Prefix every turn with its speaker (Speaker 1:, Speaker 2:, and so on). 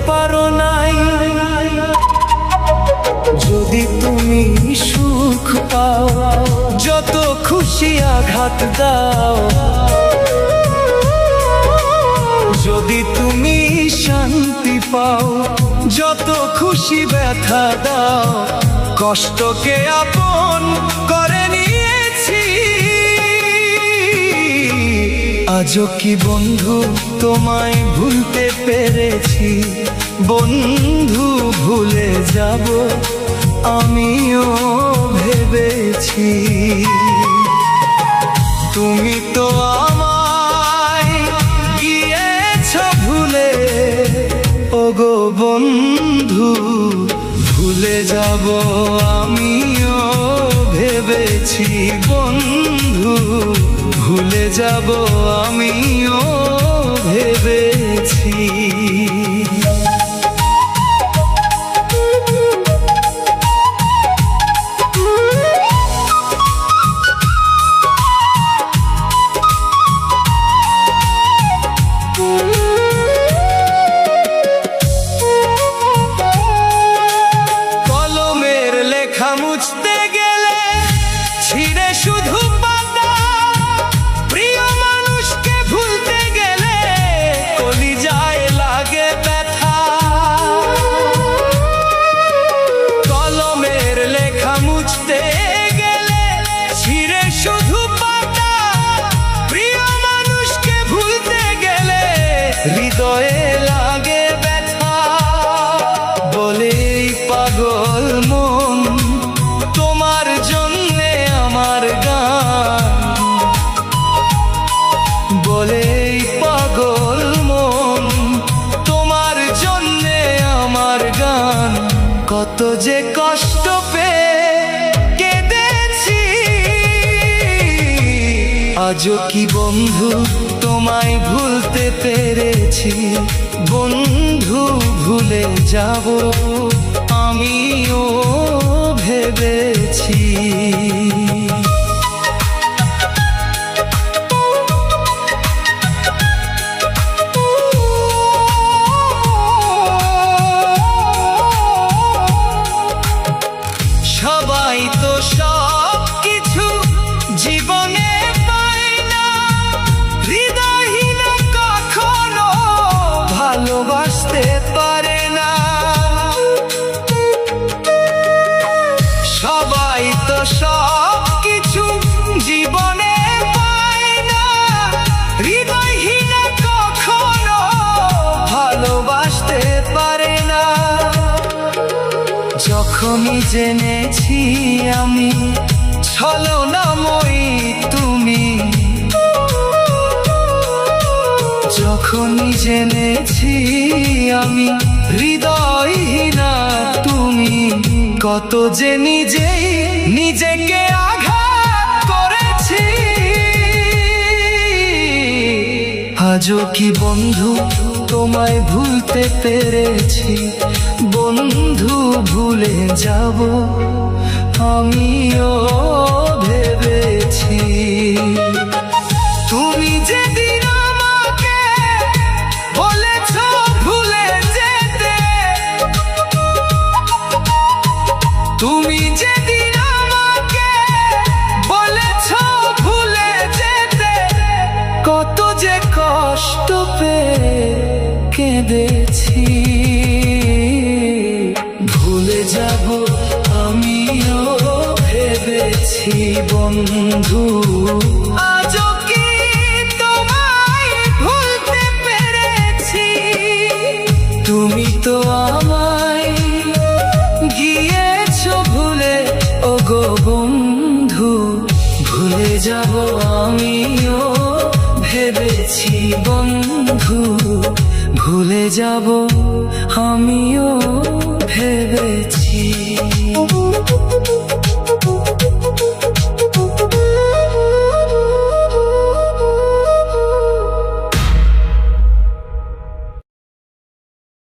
Speaker 1: পারো নাই। যদি তুমি সুখ পাও, যত খুশি আঘাত দাও, যদি তুমি শান্তি পাও, যত খুশি ব্যথা দাও, কষ্টকে আপন করে নিয়েছি। আজও কি বন্ধু তোমায় ভুলতে পেরেছি? বন্ধু ভুলে যাব আমিও ভেবেছি। তুমি তো আমায় গিয়েছ ভুলে, ওগো বন্ধু ভুলে যাব আমিও ভেবেছি। বন্ধু ভুলে যাব আমিও ভেবেছি। কলমের লেখা মুছতে গেলে ছিঁড়ে শুধু পাতা, প্রিয় মানুষকে ভুলতে গেলে কলিজায় লাগে ব্যথা। কলমের লেখা মুছতে গেলে ছিঁড়ে শুধু পাতা, প্রিয় মানুষকে ভুলতে গেলে হৃদয়ে লাগে ব্যথা। বলেই পাগল মন তোমার জন্যে আমার গান, বলেই পাগল মন তোমার জন্যে আমার গান। কত যে কষ্ট পেয়ে কেঁদেছি, আজও কি বন্ধু তোমায় ভুলতে পেরেছি? বন্ধু ভুলে যাব আমিও ভেবেছি। সবাই তো সব কিছু জীবনে পায় না, হৃদয়হীন কখনো ভালোবাসতে পারে না। সবাই তো সব কিছু জীবনে পায় না, হৃদয়হীন কখনো ভালোবাসতে পারে না। যখনই জেনেছি আমি ছলনাময়ী তুমি, যখনই জেনেছি আমি হৃদয়হীনা তুমি, কত যে নিজেকে আঘাত করেছি। আজও কি বন্ধু তোমায় ভুলতে পেরেছি? বন্ধু ভুলে যাব আমিও ভেবেছি। তুমি যেদিন আমাকে বলেছ ভুলে যেতে, তুমি যেদিন আমাকে বলেছ ভুলে যেতে, কত যে কষ্ট পেয়ে কেঁদেছি। ভুলে যাব আমিও ভেবেছি বন্ধু, আজও কি তোমায় ভুলতে পেরেছি? তুমি তো আমায় গিয়েছ ভুলে, ওগো বন্ধু ভুলে যাব আমিও ভেবেছি। বন্ধু ভুলে যাব আমিও ভেবেছি।